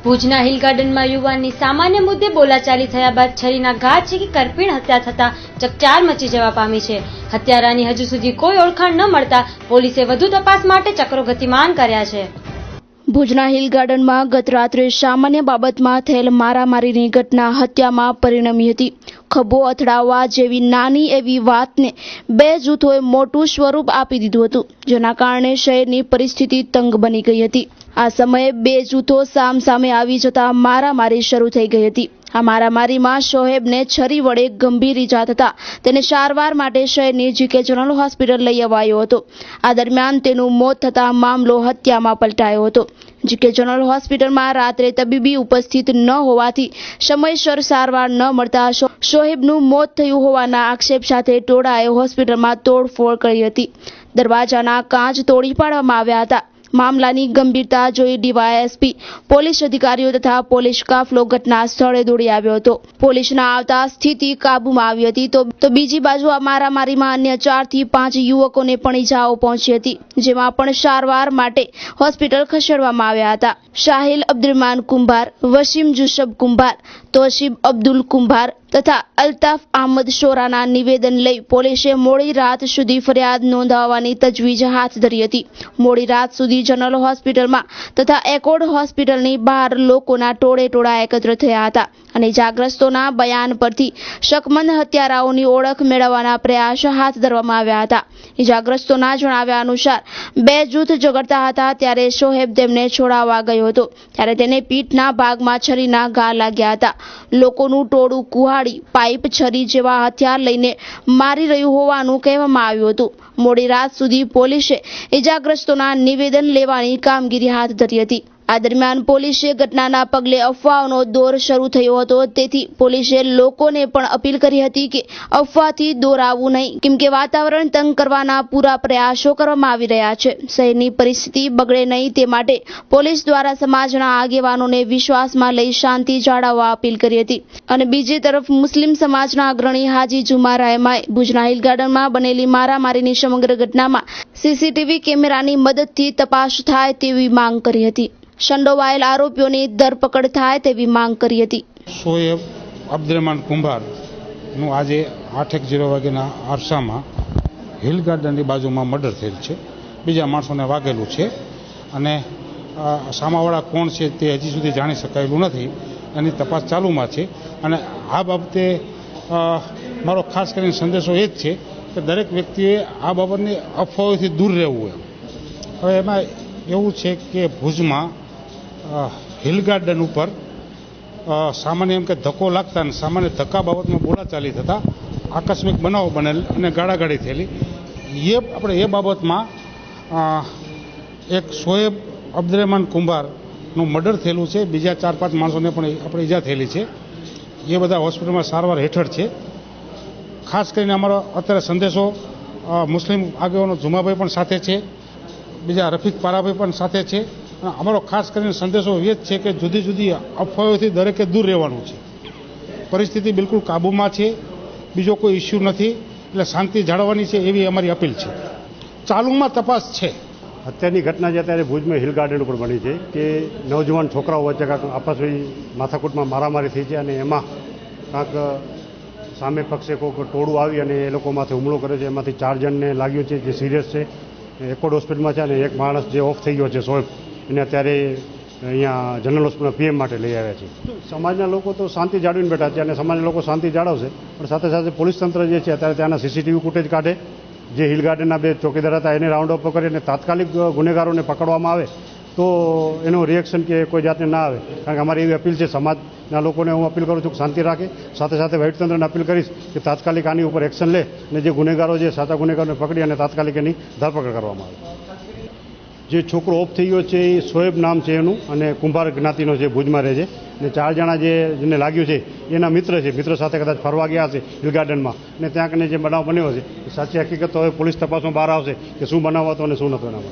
ભુજના હિલ ગાર્ડનમાં યુવાનની સામાન્ય મુદ્દે બોલાચાલી થયા બાદ છરીના ઘા ઝીકી કરપીણ હત્યા થતા ચકચાર મચી જવા પામી છે. હત્યારાની હજુ સુધી કોઈ ઓળખાણ ન મળતા પોલીસે વધુ તપાસ માટે ચક્રો ગતિમાન કર્યા છે. ભુજના હિલ ગાર્ડનમાં ગત રાત્રે સામાન્ય બાબતમાં થયેલ મારામારીની ઘટના હત્યામાં પરિણમી હતી. ખભો અથડાવવા જેવી નાની એવી વાતને બે જૂથોએ મોટું સ્વરૂપ આપી દીધું હતું, જેના કારણે શહેરની પરિસ્થિતિ તંગ બની ગઈ હતી. આ સમયે બે જૂથો સામસામે આવી જતા મારામારી શરૂ થઈ ગઈ હતી. આ મારામારીમાં શોહેબને છરી વડે ગંભીર ઈજા થતા તેને સારવાર માટે શહેરની જીકે જનરલ હોસ્પિટલ લઈ અવાયો હતો. આ દરમિયાન તેનું મોત થતા મામલો હત્યામાં પલટાયો હતો. જીકે જનરલ હોસ્પિટલમાં રાત્રે તબીબી ઉપસ્થિત ન હોવાથી સમયસર સારવાર ન મળતા શોહેબનું મોત થયું હોવાના આક્ષેપ સાથે ટોળાએ હોસ્પિટલમાં તોડફોડ કરી હતી. દરવાજાના કાચ તોડી પાડવામાં આવ્યા હતા. મામલાની ગંભીરતા જોઈ ડીવાયએસપી, પોલીસ અધિકારીઓ તથા પોલીસ કાફલો ઘટના સ્થળે દોડી આવ્યો હતો. પોલીસના આવતા સ્થિતિ કાબૂમાં આવી હતી તો બીજી બાજુ આ મારામારીમાં અન્ય 4 થી 5 યુવકોને પણ ઈજાઓ પહોંચી હતી, જેમાં પણ સારવાર માટે હોસ્પિટલ ખસેડવામાં આવ્યા હતા. શાહિલ અબ્દુરમાન કુંભાર, વસીમ જુસબ કુંભાર, તોશીબ અબ્દુલ કુંભાર તથા અલ્તાફ અહમદ શોરાના નિવેદન લઈ પોલીસે મોડી રાત સુધી ફરિયાદ નોંધાવવાની તજવીજ હાથ ધરી હતી. મોડી રાત સુધી જનરલ હોસ્પિટલમાં તથા એકોર્ડ હોસ્પિટલની બહાર લોકોના ટોળે એકત્ર થયા હતા અને ઇજાગ્રસ્તોના બયાન પરથી શકમંદ હત્યારાઓની ઓળખ મેળવવાના પ્રયાસ હાથ ધરવામાં આવ્યા હતા. ઇજાગ્રસ્તોના જણાવ્યા અનુસાર બે જૂથ ઝઘડતા હતા ત્યારે શોહેબ તેમને છોડાવવા ગયો હતો ત્યારે તેને પીઠના ભાગમાં છરીના ઘા લાગ્યા હતા. લોકોનું ટોળું કુહાડી, પાઇપ, છરી જેવા હથિયાર લઈને મારી રહ્યું હોવાનું કહેવામાં આવ્યું હતું. મોડી રાત સુધી પોલીસે ઇજાગ્રસ્તોના નિવેદન લેવાની કામગીરી હાથ ધરી હતી. આ દરમિયાન પોલીસે ઘટનાના પગલે અફવાઓનો દોર શરૂ થયો હતો, તેથી પોલીસે લોકોને પણ અપીલ કરી હતી કે અફવાથી દોરાવવું નહીં, કેમ કે વાતાવરણ તંગ કરવાના પૂરા પ્રયાસો કરવામાં આવી રહ્યા છે. શહેરની પરિસ્થિતિ બગડે નહીં તે માટે પોલીસ દ્વારા સમાજના આગેવાનોને વિશ્વાસમાં લઈ શાંતિ જાળવવા અપીલ કરી હતી. અને બીજી તરફ મુસ્લિમ સમાજના અગ્રણી હાજી જુમા રહેમાએ ભુજના હિલ ગાર્ડનમાં બનેલી મારામારીની સમગ્ર ઘટનામાં સીસીટીવી કેમેરાની મદદથી તપાસ થાય તેવી માંગ કરી હતી. સંડોવાયેલ આરોપીઓની ધરપકડ થાય તેવી માંગ કરી હતી. શોએબ અબ્દુરમાન કુંભારનું આજે 8:10 વાગ્યાના આરસામાં હિલ ગાર્ડનની બાજુમાં મર્ડર થયેલ છે. બીજા માણસોને વાગેલું છે અને સામાવાળા કોણ છે તે હજી સુધી જાણી શકાયેલું નથી. એની તપાસ ચાલુમાં છે અને આ બાબતે મારો ખાસ કરીને સંદેશો એ જ છે કે દરેક વ્યક્તિએ આ બાબતની અફવાઓથી દૂર રહેવું. હવે એમાં એવું છે કે ભુજમાં હિલ ગાર્ડન ઉપર સામાન્ય એમ કે ધક્કો લાગતા અને સામાન્ય ધક્કા બાબતમાં બોલાચાલી થતા આકસ્મિક બનાવો બનેલ અને ગાળાગાળી થયેલી. એ બાબતમાં એક શોએબ અબ્દુરમાન કુંભારનું મર્ડર થયેલું છે. બીજા 4-5 માણસોને પણ આપણે ઈજા થયેલી છે. એ બધા હોસ્પિટલમાં સારવાર હેઠળ છે. ખાસ કરીને અમારો અત્યારે સંદેશો મુસ્લિમ આગેવાનો જુમાભાઈ પણ સાથે છે, બીજા રફીક પારાભાઈ પણ સાથે છે. અમારો ખાસ કરીને સંદેશો એ જ છે કે જુદી જુદી અફવાઓથી દરેકે દૂર રહેવાનું છે. પરિસ્થિતિ બિલકુલ કાબૂમાં છે, બીજો કોઈ ઇસ્યુ નથી, એટલે શાંતિ જાળવવાની છે એવી અમારી અપીલ છે. ચાલુમાં તપાસ છે. હત્યાની ઘટના જે અત્યારે ભુજમાં હિલ ગાર્ડન ઉપર બની છે કે નવજવાન છોકરાઓ વચ્ચે કાંક આપસમાં માથાકૂટમાં મારામારી થઈ છે અને એમાં કાંક સામે પક્ષે કોઈક ટોળું આવી અને એ લોકોમાંથી હુમલો કર્યો છે. એમાંથી 4 જણને લાગ્યું છે જે સિરિયસ છે, એકોર્ડ હોસ્પિટલમાં છે, અને એક માણસ જે ઓફ થઈ ગયો છે શોએબ, એને અત્યારે અહીંયા જનરલ હોસ્પિટલમાં પીએમ માટે લઈ આવ્યા છે. સમાજના લોકો તો શાંતિ જાળવીને બેઠા છે અને સમાજના લોકો શાંતિ જાળવશે, પણ સાથે સાથે પોલીસ તંત્ર જે છે અત્યારે ત્યાંના સીસીટીવી ફૂટેજ કાઢે, જે હિલ ગાર્ડનના 2 ચોકીદાર હતા એને રાઉન્ડ અપ કરી અને તાત્કાલિક ગુનેગારોને પકડવામાં આવે તો એનું રિએક્શન કે કોઈ જાતને ના આવે. કારણ કે અમારી એવી અપીલ છે સમાજના લોકોને. હું અપીલ કરું છું કે શાંતિ રાખે, સાથે સાથે વહીવટીતંત્રને અપીલ કરીશ કે તાત્કાલિક આની ઉપર એક્શન લે અને જે ગુનેગારો છે સાચા ગુનેગારોને પકડી અને તાત્કાલિક એની ધરપકડ કરવામાં આવે. જે છોકરો ઓફ થઈ ગયો છે એ શોએબ નામ છે એનું અને કુંભાર જ્ઞાતિનો છે, ભુજમાં રહે છે. અને 4 જણા જેને લાગ્યું છે એના મિત્ર છે, મિત્ર સાથે કદાચ ફરવા ગયા હશે હિલ ગાર્ડનમાં અને ત્યાં કને જે બનાવ બન્યો છે એ સાચી હકીકત તો હવે પોલીસ તપાસમાં બહાર આવશે કે શું બનાવ હતો અને શું નહોતો એનામાં.